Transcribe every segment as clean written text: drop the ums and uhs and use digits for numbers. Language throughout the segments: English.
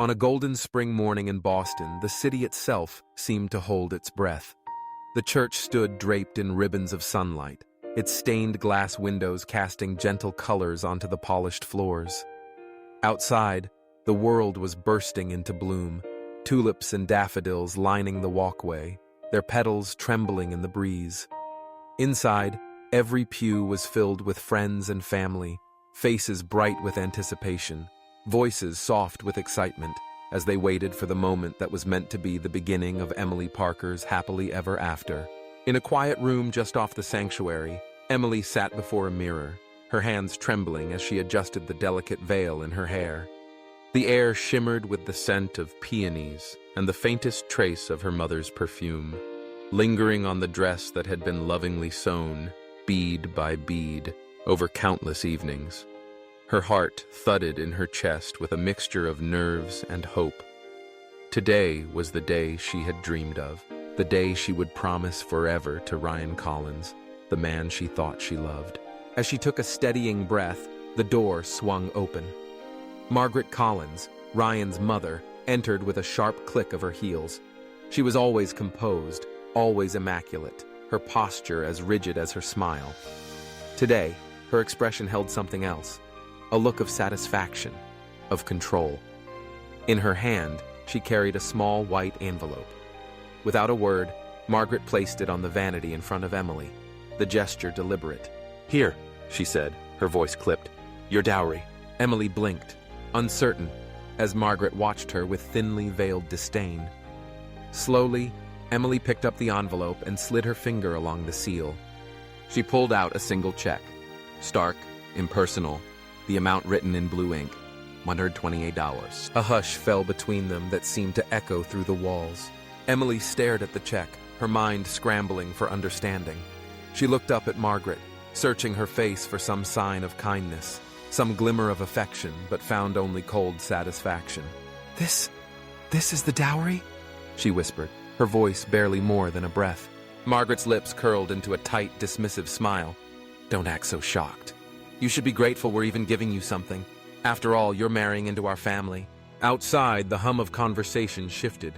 On a golden spring morning in Boston, the city itself seemed to hold its breath. The church stood draped in ribbons of sunlight, its stained glass windows casting gentle colors onto the polished floors. Outside, the world was bursting into bloom, tulips and daffodils lining the walkway, their petals trembling in the breeze. Inside, every pew was filled with friends and family, faces bright with anticipation, voices soft with excitement, as they waited for the moment that was meant to be the beginning of Emily Parker's happily ever after. In a quiet room just off the sanctuary, Emily sat before a mirror, her hands trembling as she adjusted the delicate veil in her hair. The air shimmered with the scent of peonies and the faintest trace of her mother's perfume, lingering on the dress that had been lovingly sewn, bead by bead, over countless evenings. Her heart thudded in her chest with a mixture of nerves and hope. Today was the day she had dreamed of, the day she would promise forever to Ryan Collins, the man she thought she loved. As she took a steadying breath, the door swung open. Margaret Collins, Ryan's mother, entered with a sharp click of her heels. She was always composed, always immaculate, her posture as rigid as her smile. Today, her expression held something else, a look of satisfaction, of control. In her hand, she carried a small white envelope. Without a word, Margaret placed it on the vanity in front of Emily, the gesture deliberate. "Here," she said, her voice clipped. "Your dowry." Emily blinked, uncertain, as Margaret watched her with thinly veiled disdain. Slowly, Emily picked up the envelope and slid her finger along the seal. She pulled out a single check. Stark, impersonal, the amount written in blue ink, $128. A hush fell between them that seemed to echo through the walls. Emily stared at the check, her mind scrambling for understanding. She looked up at Margaret, searching her face for some sign of kindness, some glimmer of affection, but found only cold satisfaction. This is the dowry?" she whispered, her voice barely more than a breath. Margaret's lips curled into a tight, dismissive smile. "Don't act so shocked. You should be grateful we're even giving you something. After all, you're marrying into our family." Outside, the hum of conversation shifted.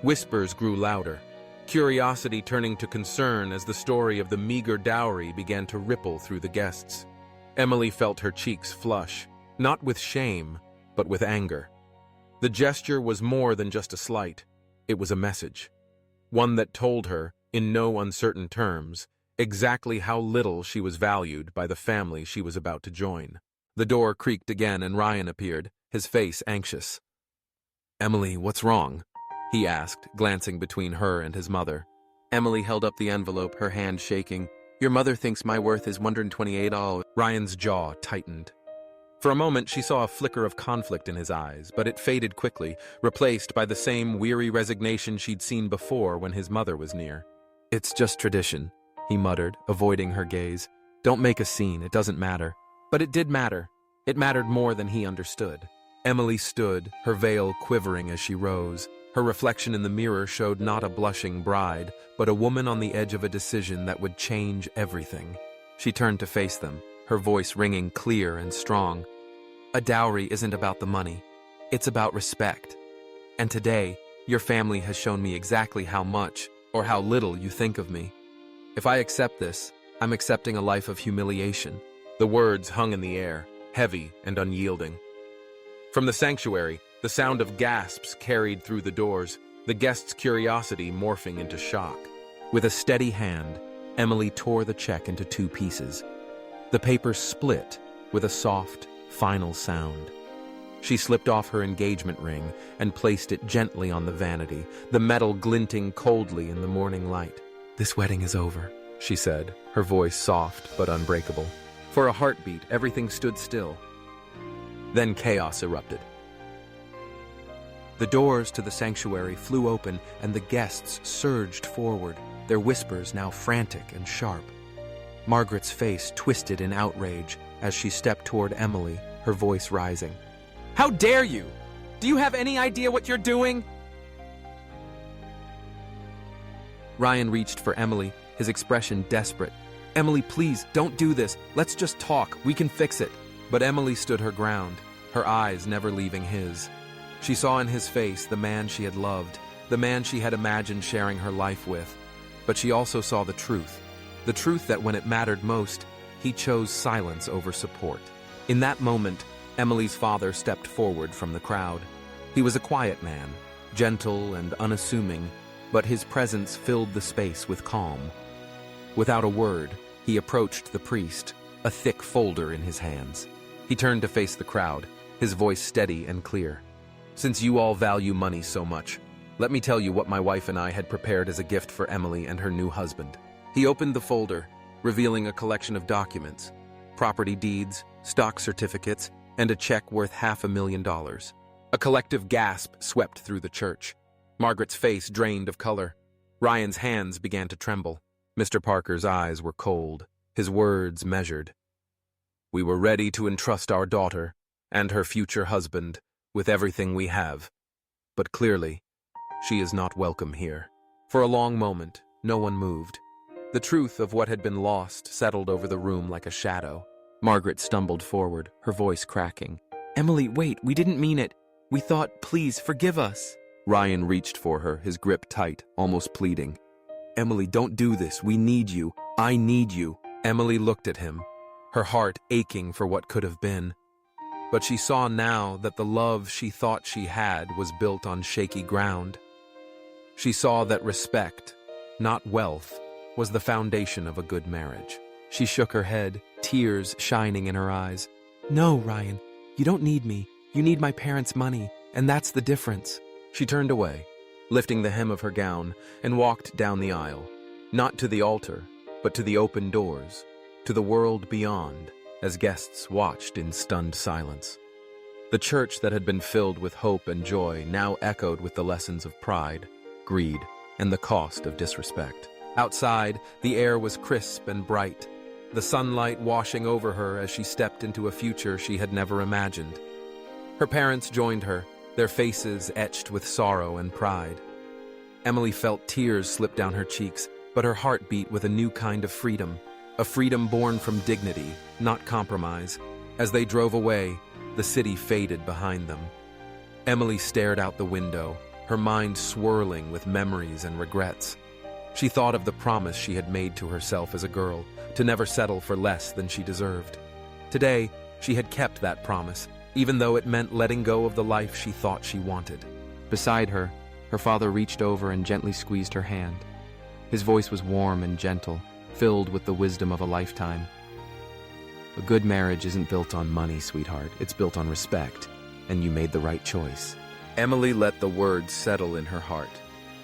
Whispers grew louder, curiosity turning to concern as the story of the meager dowry began to ripple through the guests. Emily felt her cheeks flush, not with shame, but with anger. The gesture was more than just a slight. It was a message. One that told her, in no uncertain terms, exactly how little she was valued by the family she was about to join. The door creaked again and Ryan appeared, his face anxious. "Emily, what's wrong?" he asked, glancing between her and his mother. Emily held up the envelope, her hand shaking. "Your mother thinks my worth is $128. Ryan's jaw tightened. For a moment, she saw a flicker of conflict in his eyes, but it faded quickly, replaced by the same weary resignation she'd seen before when his mother was near. "It's just tradition," he muttered, avoiding her gaze. "Don't make a scene, it doesn't matter." But it did matter. It mattered more than he understood. Emily stood, her veil quivering as she rose. Her reflection in the mirror showed not a blushing bride, but a woman on the edge of a decision that would change everything. She turned to face them, her voice ringing clear and strong. "A dowry isn't about the money. It's about respect. And today, your family has shown me exactly how much, or how little, you think of me. If I accept this, I'm accepting a life of humiliation." The words hung in the air, heavy and unyielding. From the sanctuary, the sound of gasps carried through the doors, the guests' curiosity morphing into shock. With a steady hand, Emily tore the check into 2 pieces. The paper split with a soft, final sound. She slipped off her engagement ring and placed it gently on the vanity, the metal glinting coldly in the morning light. "This wedding is over," she said, her voice soft but unbreakable. For a heartbeat, everything stood still. Then chaos erupted. The doors to the sanctuary flew open and the guests surged forward, their whispers now frantic and sharp. Margaret's face twisted in outrage as she stepped toward Emily, her voice rising. "How dare you? Do you have any idea what you're doing?" Ryan reached for Emily, his expression desperate. "Emily, please, don't do this. Let's just talk. We can fix it." But Emily stood her ground, her eyes never leaving his. She saw in his face the man she had loved, the man she had imagined sharing her life with. But she also saw the truth that when it mattered most, he chose silence over support. In that moment, Emily's father stepped forward from the crowd. He was a quiet man, gentle and unassuming, but his presence filled the space with calm. Without a word, he approached the priest, a thick folder in his hands. He turned to face the crowd, his voice steady and clear. "Since you all value money so much, let me tell you what my wife and I had prepared as a gift for Emily and her new husband." He opened the folder, revealing a collection of documents, property deeds, stock certificates, and a check worth $500,000. A collective gasp swept through the church. Margaret's face drained of color. Ryan's hands began to tremble. Mr. Parker's eyes were cold, his words measured. "We were ready to entrust our daughter and her future husband with everything we have, but clearly, she is not welcome here." For a long moment, no one moved. The truth of what had been lost settled over the room like a shadow. Margaret stumbled forward, her voice cracking. "Emily, wait, we didn't mean it. We thought, please, forgive us." Ryan reached for her, his grip tight, almost pleading. "Emily, don't do this. We need you. I need you." Emily looked at him, her heart aching for what could have been. But she saw now that the love she thought she had was built on shaky ground. She saw that respect, not wealth, was the foundation of a good marriage. She shook her head, tears shining in her eyes. "No, Ryan, you don't need me. You need my parents' money, and that's the difference." She turned away, lifting the hem of her gown, and walked down the aisle, not to the altar, but to the open doors, to the world beyond, as guests watched in stunned silence. The church that had been filled with hope and joy now echoed with the lessons of pride, greed, and the cost of disrespect. Outside, the air was crisp and bright, the sunlight washing over her as she stepped into a future she had never imagined. Her parents joined her, their faces etched with sorrow and pride. Emily felt tears slip down her cheeks, but her heart beat with a new kind of freedom, a freedom born from dignity, not compromise. As they drove away, the city faded behind them. Emily stared out the window, her mind swirling with memories and regrets. She thought of the promise she had made to herself as a girl, to never settle for less than she deserved. Today, she had kept that promise, even though it meant letting go of the life she thought she wanted. Beside her, her father reached over and gently squeezed her hand. His voice was warm and gentle, filled with the wisdom of a lifetime. "A good marriage isn't built on money, sweetheart. It's built on respect, and you made the right choice." Emily let the words settle in her heart.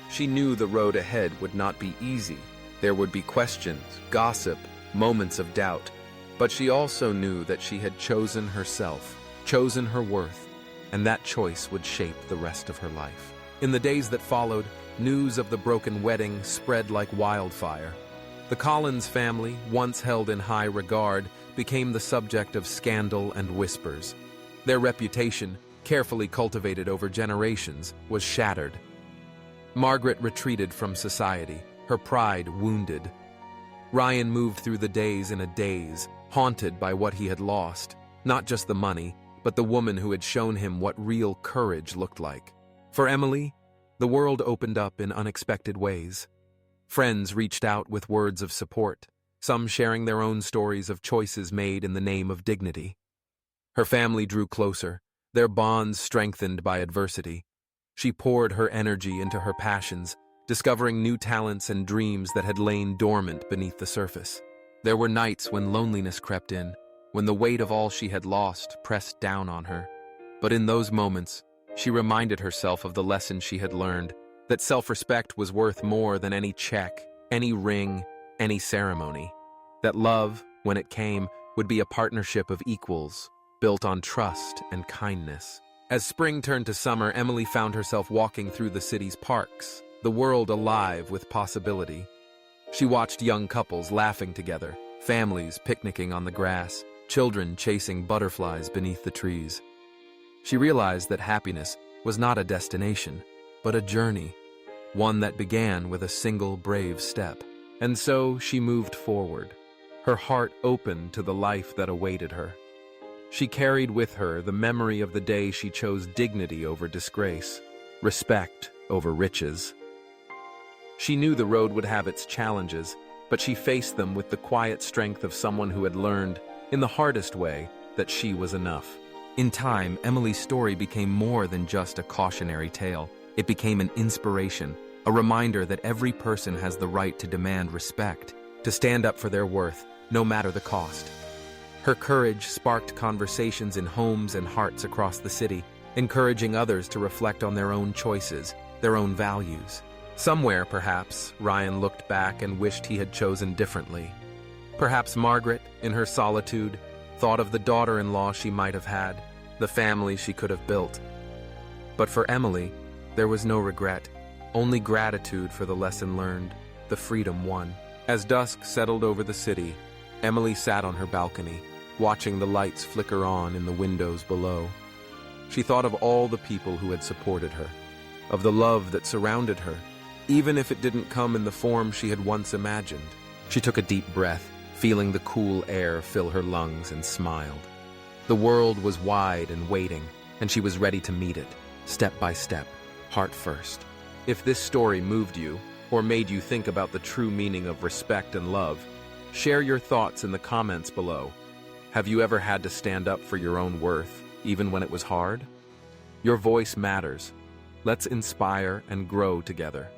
She knew the road ahead would not be easy. There would be questions, gossip, moments of doubt. But she also knew that she had chosen herself, chosen her worth, and that choice would shape the rest of her life. In the days that followed, news of the broken wedding spread like wildfire. The Collins family, once held in high regard, became the subject of scandal and whispers. Their reputation, carefully cultivated over generations, was shattered. Margaret retreated from society, her pride wounded. Ryan moved through the days in a daze, haunted by what he had lost, not just the money, but the woman who had shown him what real courage looked like. For Emily, the world opened up in unexpected ways. Friends reached out with words of support, some sharing their own stories of choices made in the name of dignity. Her family drew closer, their bonds strengthened by adversity. She poured her energy into her passions, discovering new talents and dreams that had lain dormant beneath the surface. There were nights when loneliness crept in, when the weight of all she had lost pressed down on her. But in those moments, she reminded herself of the lesson she had learned, that self-respect was worth more than any check, any ring, any ceremony. That love, when it came, would be a partnership of equals, built on trust and kindness. As spring turned to summer, Emily found herself walking through the city's parks, the world alive with possibility. She watched young couples laughing together, families picnicking on the grass, children chasing butterflies beneath the trees. She realized that happiness was not a destination, but a journey, one that began with a single brave step. And so she moved forward, her heart open to the life that awaited her. She carried with her the memory of the day she chose dignity over disgrace, respect over riches. She knew the road would have its challenges, but she faced them with the quiet strength of someone who had learned, in the hardest way, that she was enough. In time, Emily's story became more than just a cautionary tale. It became an inspiration, a reminder that every person has the right to demand respect, to stand up for their worth, no matter the cost. Her courage sparked conversations in homes and hearts across the city, encouraging others to reflect on their own choices, their own values. Somewhere, perhaps, Ryan looked back and wished he had chosen differently. Perhaps Margaret, in her solitude, thought of the daughter-in-law she might have had, the family she could have built. But for Emily, there was no regret, only gratitude for the lesson learned, the freedom won. As dusk settled over the city, Emily sat on her balcony, watching the lights flicker on in the windows below. She thought of all the people who had supported her, of the love that surrounded her, even if it didn't come in the form she had once imagined. She took a deep breath, feeling the cool air fill her lungs, and smiled. The world was wide and waiting, and she was ready to meet it, step by step, heart first. If this story moved you, or made you think about the true meaning of respect and love, share your thoughts in the comments below. Have you ever had to stand up for your own worth, even when it was hard? Your voice matters. Let's inspire and grow together.